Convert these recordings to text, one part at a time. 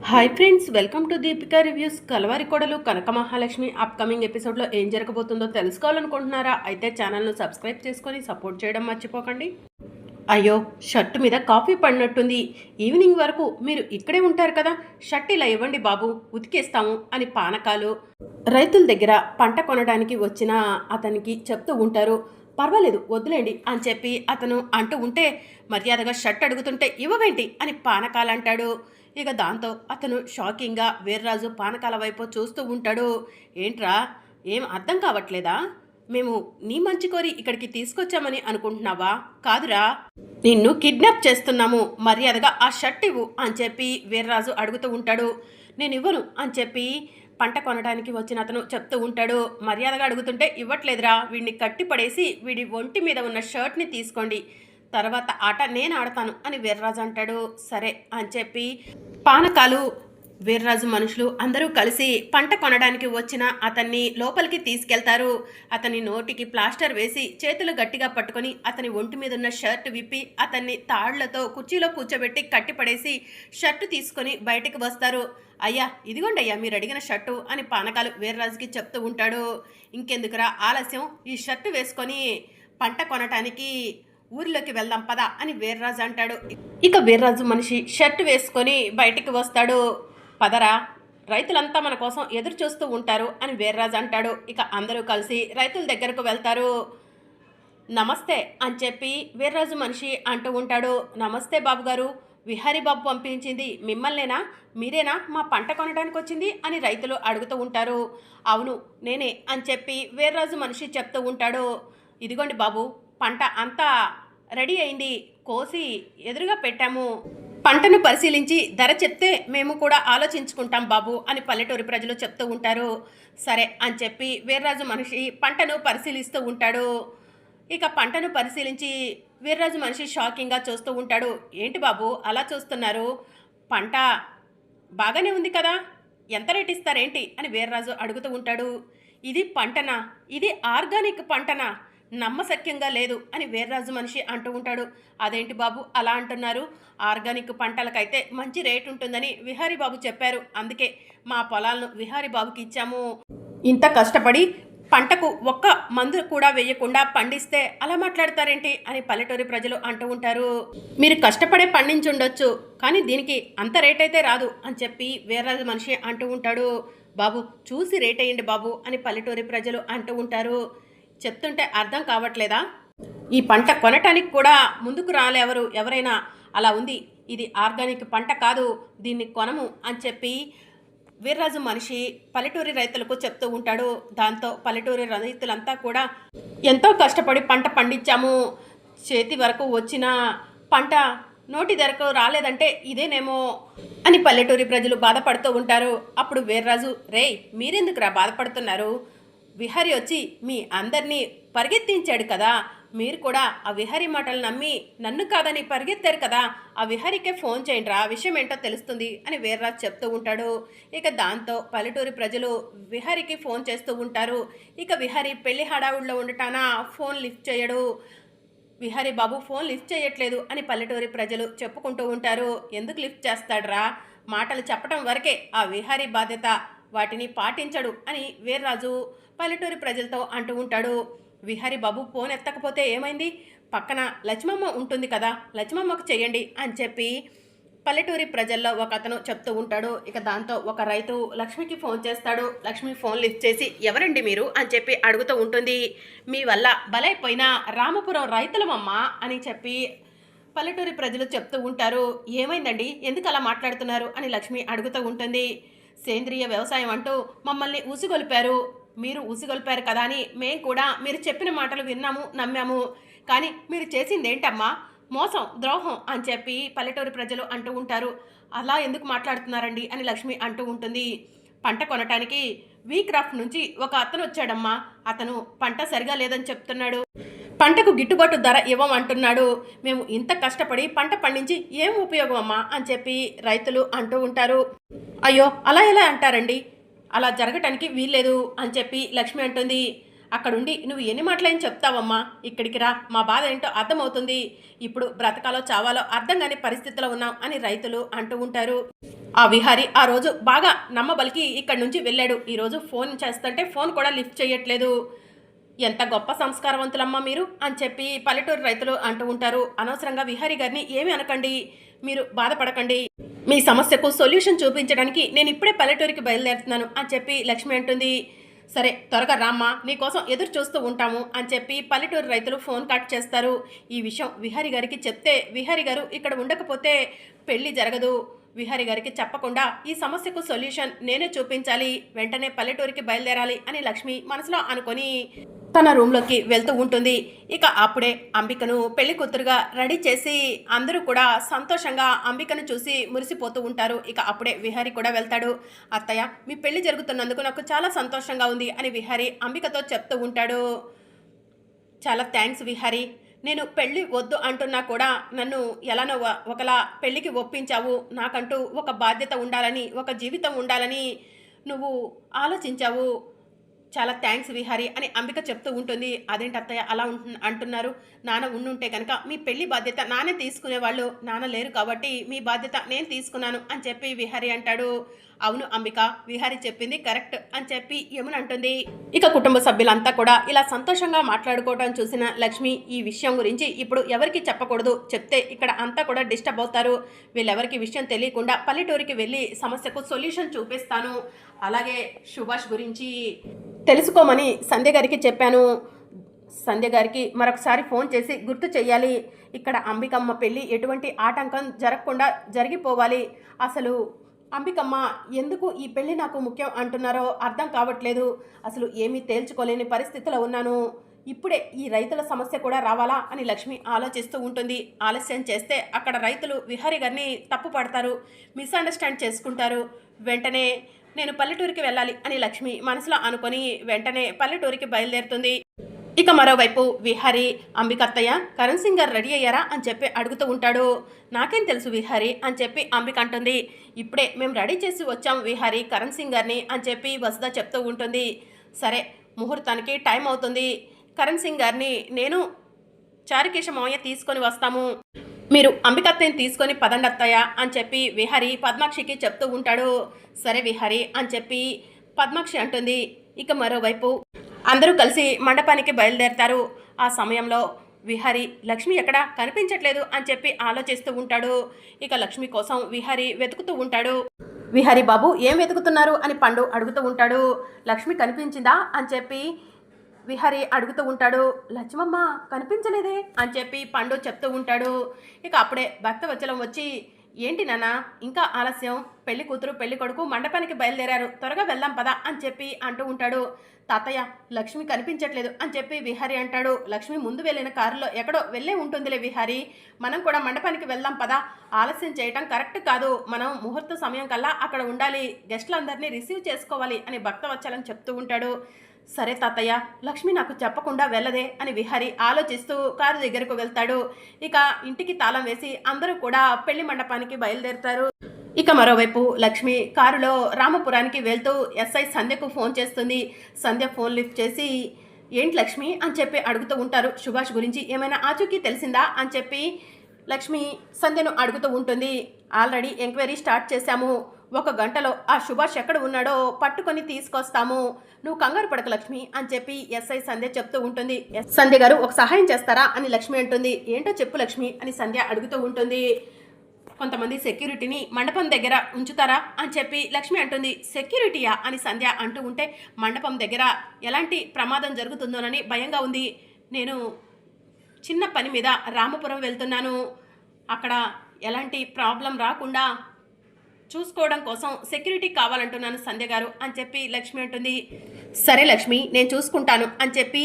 Hi friends, welcome to Deepika reviews. Kalavari Kodalu Kanaka Mahalakshmi upcoming ఎపిసోడ్లో ఏం జరగబోతుందో తెలుసుకోవాలనుకుంటున్నారా? అయితే ఛానల్ను సబ్స్క్రైబ్ చేసుకొని సపోర్ట్ చేయడం మర్చిపోకండి. అయ్యో, షర్టు మీద కాఫీ పడినట్టుంది. ఈవినింగ్ వరకు మీరు ఇక్కడే ఉంటారు కదా, షర్ట్ ఇలా ఇవ్వండి బాబు, ఉతికేస్తాము అని పానకాలు రైతుల దగ్గర పంట కొనడానికి వచ్చిన అతనికి చెప్తూ ఉంటారు. పర్వాలేదు వద్దులేండి అని చెప్పి అతను అంటూ ఉంటే, మర్యాదగా షర్ట్ అడుగుతుంటే ఇవ్వవేంటి అని పానకాలు అంటాడు. ఇక దాంతో అతను షాకింగ్గా వీర్రాజు పానకాల వైపు చూస్తూ ఉంటాడు. ఏంట్రా, ఏం అర్థం కావట్లేదా? మేము నీ మంచి కోరి ఇక్కడికి తీసుకొచ్చామని అనుకుంటున్నావా? కాదురా, నిన్ను కిడ్నాప్ చేస్తున్నాము, మర్యాదగా ఆ షర్ట్ ఇవ్వు అని చెప్పి వీర్రాజు అడుగుతూ ఉంటాడు. నేను ఇవ్వను అని చెప్పి పంట కొనడానికి వచ్చిన అతను చెప్తూ ఉంటాడు. మర్యాదగా అడుగుతుంటే ఇవ్వట్లేదురా, వీడిని కట్టి పడేసి వీడి ఒంటి మీద ఉన్న షర్ట్ని తీసుకోండి, తర్వాత ఆట నేను ఆడతాను అని వీర్రాజు అంటాడు. సరే అని చెప్పి పానకాలు వీర్రాజు మనుషులు అందరూ కలిసి పంట కొనడానికి వచ్చిన అతన్ని లోపలికి తీసుకెళ్తారు. అతని నోటికి ప్లాస్టర్ వేసి చేతులు గట్టిగా పట్టుకొని అతని ఒంటి మీద ఉన్న షర్ట్ విప్పి అతన్ని తాళ్లతో కుర్చీలో కూర్చోబెట్టి కట్టిపడేసి షర్టు తీసుకొని బయటకు వస్తారు. అయ్యా, ఇదిగోండి అయ్యా మీరు అడిగిన షర్టు అని పానకాలు వీర్రాజుకి చెప్తూ ఉంటాడు. ఇంకెందుకురా ఆలస్యం, ఈ షర్టు వేసుకొని పంట కొనటానికి ఊరిలోకి వెళ్దాం పదా అని వీర్రాజు అంటాడు. ఇక వీర్రాజు మనిషి షర్ట్ వేసుకొని బయటికి వస్తాడు. పదరా, రైతులంతా మన కోసం ఎదురు చూస్తూ ఉంటారు అని వీర్రాజు అంటాడు. ఇక అందరూ కలిసి రైతుల దగ్గరకు వెళ్తారు. నమస్తే అని చెప్పి వీర్రాజు మనిషి అంటూ ఉంటాడు. నమస్తే బాబు గారు, విహారీ బాబు పంపించింది మిమ్మల్నేనా? మీరేనా మా పంట కొనడానికి వచ్చింది అని రైతులు అడుగుతూ ఉంటారు. అవును నేనే అని చెప్పి వీర్రాజు మనిషి చెప్తూ ఉంటాడు. ఇదిగోండి బాబు, పంట అంతా రెడీ అయింది, కోసి ఎదురుగా పెట్టాము, పంటను పరిశీలించి ధర చెప్తే మేము కూడా ఆలోచించుకుంటాం బాబు అని పల్లెటూరి ప్రజలు చెప్తూ ఉంటారు. సరే అని చెప్పి వీర్రాజు మనిషి పంటను పరిశీలిస్తూ ఉంటాడు. ఇక పంటను పరిశీలించి వీర్రాజు మనిషి షాకింగ్గా చూస్తూ ఉంటాడు. ఏంటి బాబు అలా చూస్తున్నారు? పంట బాగానే ఉంది కదా, ఎంత రేట్ ఇస్తారేంటి అని వీర్రాజు అడుగుతూ ఉంటాడు. ఇది పంటనా? ఇది ఆర్గానిక్ పంటనా? నమ్మశక్యంగా లేదు అని వీర్రాజు మనిషి అంటూ ఉంటాడు. అదేంటి బాబు అలా అంటున్నారు? ఆర్గానిక్ పంటలకైతే మంచి రేట్ ఉంటుందని విహారీ బాబు చెప్పారు, అందుకే మా పొలాలను విహారీ బాబుకి ఇచ్చాము. ఇంత కష్టపడి పంటకు ఒక్క మందు కూడా వేయకుండా పండిస్తే అలా మాట్లాడతారేంటి అని పల్లెటూరి ప్రజలు అంటూ ఉంటారు. మీరు కష్టపడే పండించుండొచ్చు, కానీ దీనికి అంత రేట్ అయితే రాదు అని చెప్పి వీర్రాజు మనిషి అంటూ ఉంటాడు. బాబు చూసి రేట్ అయ్యండి బాబు అని పల్లెటూరి ప్రజలు అంటూ ఉంటారు. చెప్తుంటే అర్థం కావట్లేదా? ఈ పంట కొనటానికి కూడా ముందుకు రాలేవరు ఎవరైనా, అలా ఉంది, ఇది ఆర్గానిక్ పంట కాదు, దీన్ని కొనము అని చెప్పి వీర్రాజు మనిషి పల్లెటూరి రైతులకు చెప్తూ ఉంటాడు. దాంతో పల్లెటూరి రైతులంతా కూడా ఎంతో కష్టపడి పంట పండించాము, చేతి వరకు వచ్చిన పంట నోటి ధరకు రాలేదంటే ఇదేనేమో అని పల్లెటూరి ప్రజలు బాధపడుతూ ఉంటారు. అప్పుడు వీర్రాజు, రేయ్ మీరెందుకురా బాధపడుతున్నారు? విహారీ వచ్చి మీ అందరినీ పరిగెత్తించాడు కదా, మీరు కూడా ఆ విహారీ మాటలు నమ్మి నన్ను కాదని పరిగెత్తారు కదా, ఆ విహారీకే ఫోన్ చేయండి రా, విషయం ఏంటో తెలుస్తుంది అని వీర్రాజు చెప్తూ ఉంటాడు. ఇక దాంతో పల్లెటూరి ప్రజలు విహారీకి ఫోన్ చేస్తూ ఉంటారు. ఇక విహారీ పెళ్లి హడావుడిలో ఉండటానా ఫోన్ లిఫ్ట్ చేయడు. విహారీ బాబు ఫోన్ లిఫ్ట్ చేయట్లేదు అని పల్లెటూరి ప్రజలు చెప్పుకుంటూ ఉంటారు. ఎందుకు లిఫ్ట్ చేస్తాడ్రా, మాటలు చెప్పడం వరకే ఆ విహారీ బాధ్యత, వాటిని పాటించడు అని వీర్రాజు పల్లెటూరి ప్రజలతో అంటూ ఉంటాడు. విహారీ బాబు ఫోన్ ఎత్తకపోతే ఏమైంది, పక్కన లక్ష్మమ్మ ఉంటుంది కదా, లక్ష్మమ్మకు చెయ్యండి అని చెప్పి పల్లెటూరి ప్రజల్లో ఒక అతను చెప్తూ ఉంటాడు. ఇక దాంతో ఒక రైతు లక్ష్మికి ఫోన్ చేస్తాడు. లక్ష్మి ఫోన్ లిఫ్ట్ చేసి ఎవరండి మీరు అని చెప్పి అడుగుతూ ఉంటుంది. మీ వల్ల బలైపోయిన రామపురం రైతులమమ్మ అని చెప్పి పల్లెటూరి ప్రజలు చెప్తూ ఉంటారు. ఏమైందండి, ఎందుకు అలా మాట్లాడుతున్నారు అని లక్ష్మి అడుగుతూ ఉంటుంది. సేంద్రియ వ్యవసాయం అంటూ మమ్మల్ని ఊసిగొలిపారు, మీరు ఊసిగొల్పారు కదా అని మేం కూడా మీరు చెప్పిన మాటలు విన్నాము, నమ్మాము, కానీ మీరు చేసింది ఏంటమ్మా, మోసం, ద్రోహం అని చెప్పి పల్లెటూరి ప్రజలు అంటూ ఉంటారు. అలా ఎందుకు మాట్లాడుతున్నారండి అని లక్ష్మి అంటూ ఉంటుంది. పంట కొనటానికి వీక్రాఫ్ట్ నుంచి ఒక అతను వచ్చాడమ్మా, అతను పంట సరిగా లేదని చెప్తున్నాడు, పంటకు గిట్టుబాటు ధర ఇవ్వమంటున్నాడు, మేము ఇంత కష్టపడి పంట పండించి ఏం ఉపయోగం అమ్మా అని చెప్పి రైతులు అంటూ ఉంటారు. అయ్యో అలా ఎలా అంటారండి, అలా జరగటానికి వీల్లేదు అని చెప్పి లక్ష్మి అంటుంది. అక్కడుండి నువ్వు ఎన్ని మాటలని చెప్తావమ్మా, ఇక్కడికి రా, మా బాధ ఏంటో అర్థమవుతుంది, ఇప్పుడు బ్రతకాలో చావాలో అర్థం కాని పరిస్థితిలో ఉన్నాం అని రైతులు అంటూ ఉంటారు. ఆ విహారి ఆ రోజు బాగా నమ్మబలికి ఇక్కడి నుంచి వెళ్ళాడు. ఈరోజు ఫోన్ చేస్తుంటే ఫోన్ కూడా లిఫ్ట్ చేయట్లేదు. ఎంత గొప్ప సంస్కారవంతులమ్మా మీరు అని చెప్పి పల్లెటూరు రైతులు అంటూ ఉంటారు. అనవసరంగా విహారీ గారిని ఏమీ అనకండి, మీరు బాధపడకండి, మీ సమస్యకు సొల్యూషన్ చూపించడానికి నేను ఇప్పుడే పల్లెటూరికి బయలుదేరుతున్నాను అని చెప్పి లక్ష్మి అంటుంది. సరే త్వరగా రామ్మా, నీకోసం ఎదురు చూస్తూ ఉంటాము అని చెప్పి పల్లెటూరు రైతులు ఫోన్ కట్ చేస్తారు. ఈ విషయం విహారీ గారికి చెప్తే విహారీ గారు ఇక్కడ ఉండకపోతే పెళ్లి జరగదు, విహారీ గారికి చెప్పకుండా ఈ సమస్యకు సొల్యూషన్ నేనే చూపించాలి, వెంటనే పల్లెటూరికి బయలుదేరాలి అని లక్ష్మి మనసులో అనుకొని తన రూమ్లోకి వెళ్తూ ఉంటుంది. ఇక అప్పుడే అంబికను పెళ్లి కూతురుగా రెడీ చేసి అందరూ కూడా సంతోషంగా అంబికను చూసి మురిసిపోతూ ఉంటారు. ఇక అప్పుడే విహారీ కూడా వెళ్తాడు. అత్తయ్య, మీ పెళ్లి జరుగుతున్నందుకు నాకు చాలా సంతోషంగా ఉంది అని విహారీ అంబికతో చెప్తూ ఉంటాడు. చాలా థ్యాంక్స్ విహారీ, నేను పెళ్ళి వద్దు అంటున్నా కూడా నన్ను ఎలానో ఒకలా పెళ్ళికి ఒప్పించావు, నాకంటూ ఒక బాధ్యత ఉండాలని, ఒక జీవితం ఉండాలని నువ్వు ఆలోచించావు, చాలా థ్యాంక్స్ విహారీ అని అంబిక చెప్తూ ఉంటుంది. అదేంటి అత్తయ్య అలా అంటున్నారు, నాన్న ఉండుంటే కనుక మీ పెళ్లి బాధ్యత నానే తీసుకునేవాళ్ళు, నాన్న లేరు కాబట్టి మీ బాధ్యత నేను తీసుకున్నాను అని చెప్పి విహారీ అంటాడు. అవును అంబిక, విహారీ చెప్పింది కరెక్ట్ అని చెప్పి యమున అంటుంది. ఇక కుటుంబ సభ్యులంతా కూడా ఇలా సంతోషంగా మాట్లాడుకోవడం చూసిన లక్ష్మి ఈ విషయం గురించి ఇప్పుడు ఎవరికి చెప్పకూడదు, చెప్తే ఇక్కడ అంతా కూడా డిస్టర్బ్ అవుతారు, వీళ్ళెవరికి విషయం తెలియకుండా పల్లెటూరికి వెళ్ళి సమస్యకు సొల్యూషన్ చూపిస్తాను, అలాగే సుభాష్ గురించి తెలుసుకోమని సంధ్య గారికి చెప్పాను, సంధ్య గారికి మరొకసారి ఫోన్ చేసి గుర్తు చెయ్యాలి, ఇక్కడ అంబికమ్మ పెళ్ళి ఎటువంటి ఆటంకం జరగకుండా జరిగిపోవాలి, అసలు అంబికమ్మ ఎందుకు ఈ పెళ్ళి నాకు ముఖ్యం అంటున్నారో అర్థం కావట్లేదు, అసలు ఏమీ తేల్చుకోలేని పరిస్థితిలో ఉన్నాను, ఇప్పుడే ఈ రైతుల సమస్య కూడా రావాలా అని లక్ష్మి ఆలోచిస్తూ ఉంటుంది. ఆలస్యం చేస్తే అక్కడ రైతులు విహారీ గారిని తప్పు పడతారు, మిస్అండర్స్టాండ్ చేసుకుంటారు, వెంటనే నేను పల్లెటూరికి వెళ్ళాలి అని లక్ష్మి మనసులో అనుకొని వెంటనే పల్లెటూరికి బయలుదేరుతుంది. ఇక మరోవైపు విహారీ అంబికత్తయ్య కరణ్ సింగ్ గారు రెడీ అయ్యారా అని చెప్పి అడుగుతూ ఉంటాడు. నాకేం తెలుసు విహారీ అని చెప్పి అంబిక అంటుంది. ఇప్పుడే మేము రెడీ చేసి వచ్చాం విహారీ కరణ్ సింగ్ గారిని అని చెప్పి వసుధ చెప్తూ ఉంటుంది. సరే ముహూర్తానికి టైం అవుతుంది, కరణ్ సింగ్ గారిని నేను చారుకేశ మావయ్య తీసుకొని వస్తాము, మీరు అంబికత్తయ్యని తీసుకొని పదండి అత్తయ్య అని చెప్పి విహారీ పద్మాక్షికి చెప్తూ ఉంటాడు. సరే విహారీ అని చెప్పి పద్మాక్షి అంటుంది. ఇక మరోవైపు అందరూ కలిసి మండపానికి బయలుదేరతారు. ఆ సమయంలో విహారీ లక్ష్మి ఎక్కడా కనిపించట్లేదు అని చెప్పి ఆలోచిస్తూ ఉంటాడు. ఇక లక్ష్మి కోసం విహారీ వెతుకుతూ ఉంటాడు. విహారీ బాబు ఏం వెతుకుతున్నారు అని పండు అడుగుతూ ఉంటాడు. లక్ష్మి కనిపించిందా అని చెప్పి విహారీ అడుగుతూ ఉంటాడు. లక్ష్మమ్మ కనిపించలేదే అని చెప్పి పండు చెప్తూ ఉంటాడు. ఇక అప్పుడే భక్తవచ్చలం వచ్చి ఏంటి నాన్న ఇంకా ఆలస్యం, పెళ్లి కూతురు పెళ్లి కొడుకు మండపానికి బయలుదేరారు, త్వరగా వెళ్దాం పదా అని చెప్పి అంటూ ఉంటాడు. తాతయ్య లక్ష్మి కనిపించట్లేదు అని చెప్పి విహారీ అంటాడు. లక్ష్మి ముందు వెళ్ళిన కారులో ఎక్కడో వెళ్ళే ఉంటుందిలే విహారీ, మనం కూడా మండపానికి వెళ్దాం పదా, ఆలస్యం చేయటం కరెక్ట్ కాదు, మనం ముహూర్త సమయం కల్లా అక్కడ ఉండాలి, గెస్టులందరినీ రిసీవ్ చేసుకోవాలి అని భక్తవచ్చలం చెప్తూ ఉంటాడు. సరే తాతయ్య, లక్ష్మి నాకు చెప్పకుండా వెళ్ళదే అని విహారీ ఆలోచిస్తూ కారు దగ్గరకు వెళ్తాడు. ఇక ఇంటికి తాళం వేసి అందరూ కూడా పెళ్లి మండపానికి బయలుదేరుతారు. ఇక మరోవైపు లక్ష్మి కారులో రామపురానికి వెళ్తూ ఎస్ఐ సంధ్యకు ఫోన్ చేస్తుంది. సంధ్య ఫోన్ లిఫ్ట్ చేసి ఏంటి లక్ష్మి అని చెప్పి అడుగుతూ ఉంటారు. సుభాష్ గురించి ఏమైనా ఆచూకీ తెలిసిందా అని చెప్పి లక్ష్మి సంధ్యను అడుగుతూ ఉంటుంది. ఆల్రెడీ ఎంక్వైరీ స్టార్ట్ చేశాము, 1 గంటలో ఆ సుభాష్ ఎక్కడ ఉన్నాడో పట్టుకొని తీసుకొస్తాము, నువ్వు కంగారు పడక లక్ష్మి అని చెప్పి ఎస్ఐ సంధ్య చెప్తూ ఉంటుంది. సంధ్య గారు ఒక సహాయం చేస్తారా అని లక్ష్మి అంటుంది. ఏంటో చెప్పు లక్ష్మి అని సంధ్య అడుగుతూ ఉంటుంది. కొంతమంది సెక్యూరిటీని మండపం దగ్గర ఉంచుతారా అని చెప్పి లక్ష్మి అంటుంది. సెక్యూరిటీయా అని సంధ్య అంటూ ఉంటే మండపం దగ్గర ఎలాంటి ప్రమాదం జరుగుతుందోనని భయంగా ఉంది, నేను చిన్న పని మీద రామపురం వెళ్తున్నాను, అక్కడ ఎలాంటి ప్రాబ్లం రాకుండా చూసుకోవడం కోసం సెక్యూరిటీ కావాలంటున్నాను సంధ్య గారు అని చెప్పి లక్ష్మి అంటుంది. సరే లక్ష్మి నేను చూసుకుంటాను అని చెప్పి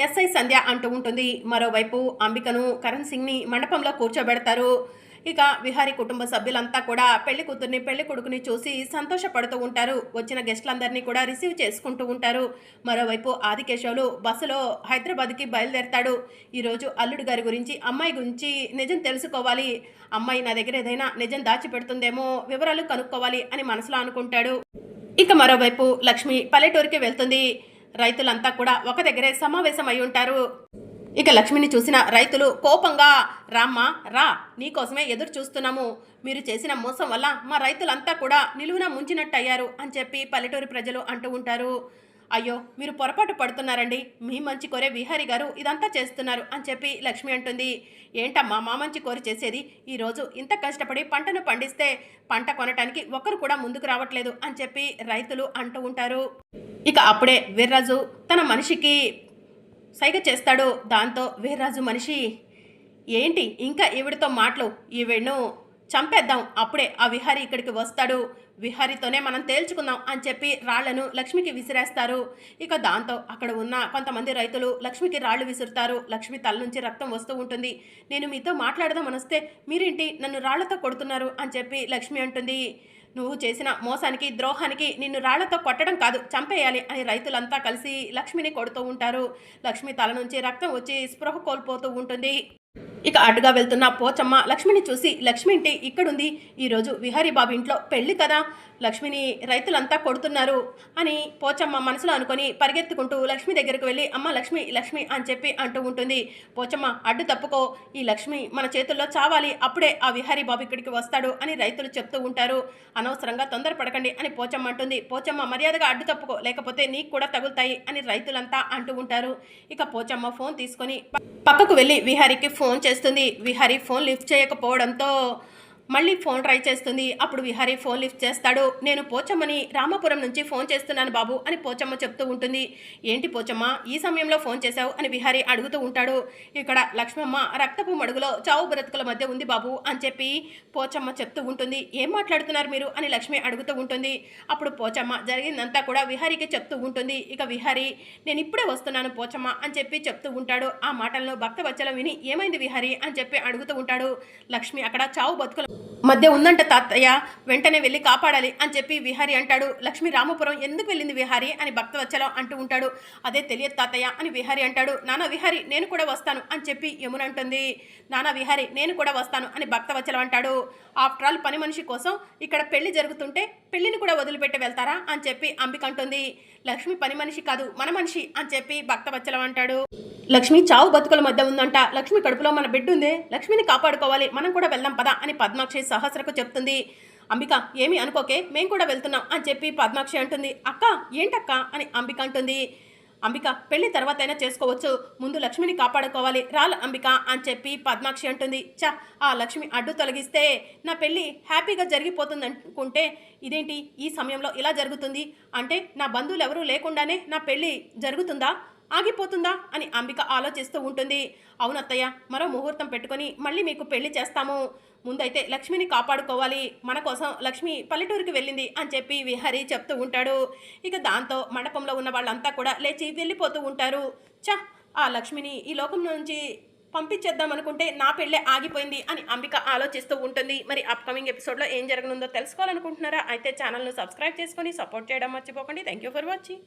ఎస్ఐ సంధ్య అంటూ ఉంటుంది. మరోవైపు అంబికను కరణ్ సింగ్ని మండపంలో కూర్చోబెడతారు. ఇక విహారీ కుటుంబ సభ్యులంతా కూడా పెళ్లి కూతుర్ని పెళ్లి కొడుకుని చూసి సంతోషపడుతూ ఉంటారు. వచ్చిన గెస్టులందరినీ కూడా రిసీవ్ చేసుకుంటూ ఉంటారు. మరోవైపు ఆదికేశవులు బస్సులో హైదరాబాద్కి బయలుదేరతాడు. ఈరోజు అల్లుడు గారి గురించి అమ్మాయి గురించి నిజం తెలుసుకోవాలి, అమ్మాయి నా దగ్గర ఏదైనా నిజం దాచిపెడుతుందేమో వివరాలు కనుక్కోవాలి అని మనసులో అనుకుంటాడు. ఇక మరోవైపు లక్ష్మి పల్లెటూరికి వెళ్తుంది. రైతులంతా కూడా ఒక దగ్గరే సమావేశమై ఉంటారు. ఇక లక్ష్మిని చూసిన రైతులు కోపంగా, రామ్మ రా, నీకోసమే ఎదురు చూస్తున్నాము, మీరు చేసిన మోసం వల్ల మా రైతులంతా కూడా నిలువున ముంచినట్టయ్యారు అని చెప్పి పల్లెటూరి ప్రజలు అంటూ ఉంటారు. అయ్యో, మీరు పొరపాటు పడుతున్నారండి, మీ మంచి కోరే విహారీ గారు ఇదంతా చేస్తున్నారు అని చెప్పి లక్ష్మి అంటుంది. ఏంటమ్మా మా మంచి కోరి చేసేది? ఈరోజు ఇంత కష్టపడి పంటను పండిస్తే పంట కొనటానికి ఒక్కరు కూడా ముందుకు రావట్లేదు అని చెప్పి రైతులు అంటూ ఉంటారు. ఇక అప్పుడే వీర్రాజు తన మనిషికి సైగ చేస్తాడు. దాంతో వీర్రాజు మనిషి, ఏంటి ఇంకా ఈవిడితో మాటలు, ఈవిడను చంపేద్దాం, అప్పుడే ఆ విహారీ ఇక్కడికి వస్తాడు, విహారీతోనే మనం తేల్చుకుందాం అని చెప్పి రాళ్లను లక్ష్మికి విసిరేస్తారు. ఇక దాంతో అక్కడ ఉన్న కొంతమంది రైతులు లక్ష్మికి రాళ్లు విసురుతారు. లక్ష్మి తల నుంచి రక్తం వస్తూ ఉంటుంది. నేను మీతో మాట్లాడదామని వస్తే మీరేంటి నన్ను రాళ్లతో కొడుతున్నారు అని చెప్పి లక్ష్మి అంటుంది. నువ్వు చేసిన మోసానికి, ద్రోహానికి నిన్ను రాళ్లతో కొట్టడం కాదు, చంపేయాలి అని రైతులంతా కలిసి లక్ష్మిని కొడుతూ ఉంటారు. లక్ష్మి తల నుంచి రక్తం వచ్చి స్పృహ కోల్పోతూ ఉంటుంది. ఇక అటుగా వెళ్తున్న పోచమ్మ లక్ష్మిని చూసి, లక్ష్మి ఇంటి ఇక్కడుంది, ఈరోజు విహారీ బాబు ఇంట్లో పెళ్లి కదా, లక్ష్మిని రైతులంతా కొడుతున్నారు అని పోచమ్మ మనసులో అనుకొని పరిగెత్తుకుంటూ లక్ష్మి దగ్గరకు వెళ్ళి, అమ్మ లక్ష్మి లక్ష్మి అని చెప్పి అంటూ ఉంటుంది. పోచమ్మ, అడ్డు తప్పుకో, ఈ లక్ష్మి మన చేతుల్లో చావాలి, అప్పుడే ఆ విహారీ బాబు ఇక్కడికి వస్తాడు అని రైతులు చెప్తూ ఉంటారు. అనవసరంగా తొందరపడకండి అని పోచమ్మ అంటుంది. పోచమ్మ, మర్యాదగా అడ్డు తప్పుకో, లేకపోతే నీకు కూడా తగులుతాయి అని రైతులంతా అంటూ ఉంటారు. ఇక పోచమ్మ ఫోన్ తీసుకొని పక్కకు వెళ్ళి విహారీకి ఫోన్ చేస్తుంది. విహారీ ఫోన్ లిఫ్ట్ చేయకపోవడంతో మళ్ళీ ఫోన్ ట్రై చేస్తుంది. అప్పుడు విహారీ ఫోన్ లిఫ్ట్ చేస్తాడు. నేను పోచమ్మని రామాపురం నుంచి ఫోన్ చేస్తున్నాను బాబు అని పోచమ్మ చెప్తూ ఉంటుంది. ఏంటి పోచమ్మ ఈ సమయంలో ఫోన్ చేశావు అని విహారీ అడుగుతూ ఉంటాడు. ఇక్కడ లక్ష్మమ్మ రక్తపు మడుగులో చావు బ్రతుకుల మధ్య ఉంది బాబు అని చెప్పి పోచమ్మ చెప్తూ ఉంటుంది. ఏం మాట్లాడుతున్నారు మీరు అని లక్ష్మి అడుగుతూ ఉంటుంది. అప్పుడు పోచమ్మ జరిగిందంతా కూడా విహారీకి చెప్తూ ఉంటుంది. ఇక విహారీ, నేను ఇప్పుడే వస్తున్నాను పోచమ్మ అని చెప్పి చెప్తూ ఉంటాడు. ఆ మాటలను భక్తవత్సలం విని, ఏమైంది విహారీ అని చెప్పి అడుగుతూ ఉంటాడు. లక్ష్మి అక్కడ చావు బతుకుల మధ్య ఉందంట తాతయ్య, వెంటనే వెళ్ళి కాపాడాలి అని చెప్పి విహారీ అంటాడు. లక్ష్మి రామపురం ఎందుకు వెళ్ళింది విహారీ అని భక్తవత్సలం అంటూ ఉంటాడు. అదే తెలియదు తాతయ్య అని విహారీ అంటాడు. నానా విహారీ నేను కూడా వస్తాను అని చెప్పి యమున అంటుంది. నానా విహారీ నేను కూడా వస్తాను అని భక్తవత్సలం అంటాడు. ఆఫ్టర్ ఆల్ పని మనిషి కోసం ఇక్కడ పెళ్లి జరుగుతుంటే పెళ్లిని కూడా వదిలిపెట్టి వెళ్తారా అని చెప్పి అంబిక అంటుంది. లక్ష్మి పని మనిషి కాదు, మన మనిషి అని చెప్పి భక్తవత్సలం అంటాడు. లక్ష్మి చావు బతుకుల మధ్య ఉందంట, లక్ష్మి కడుపులో మన బిడ్డ ఉంది, లక్ష్మిని కాపాడుకోవాలి, మనం కూడా వెళ్దాం పదా అని పద్మాక్షి సహస్రకు చెప్తుంది. అంబిక, ఏమీ అనుకోకే, మేం కూడా వెళ్తున్నాం అని చెప్పి పద్మాక్షి అంటుంది. అక్క ఏంటక్క అని అంబిక అంటుంది. అంబిక, పెళ్లి తర్వాత అయినా చేసుకోవచ్చు, ముందు లక్ష్మిని కాపాడుకోవాలి, రాల అంబిక అని చెప్పి పద్మాక్షి అంటుంది. ఆ లక్ష్మి అడ్డు తొలగిస్తే నా పెళ్లి హ్యాపీగా జరిగిపోతుంది అనుకుంటే ఇదేంటి ఈ సమయంలో ఇలా జరుగుతుంది, అంటే నా బంధువులు ఎవరూ లేకుండానే నా పెళ్లి జరుగుతుందా, ఆగిపోతుందా అని అంబిక ఆలోచిస్తూ ఉంటుంది. అవునత్తయ్య, మరో ముహూర్తం పెట్టుకొని మళ్ళీ మీకు పెళ్లి చేస్తాము, ముందైతే లక్ష్మిని కాపాడుకోవాలి, మన కోసం లక్ష్మి పల్లెటూరుకి వెళ్ళింది అని చెప్పి విహారీ చెప్తూ ఉంటాడు. ఇక దాంతో మండపంలో ఉన్న వాళ్ళంతా కూడా లేచి వెళ్ళిపోతూ ఉంటారు. ఆ లక్ష్మిని ఈ లోకం నుంచి పంపించేద్దాం అనుకుంటే నా పెళ్ళే ఆగిపోయింది అని అంబిక ఆలోచిస్తూ ఉంటుంది. మరి అప్కమింగ్ ఎపిసోడ్లో ఏం జరగనుందో తెలుసుకోవాలనుకుంటున్నారా? అయితే ఛానల్ను సబ్స్క్రైబ్ చేసుకొని సపోర్ట్ చేయడం మర్చిపోకండి. Thank you for watching.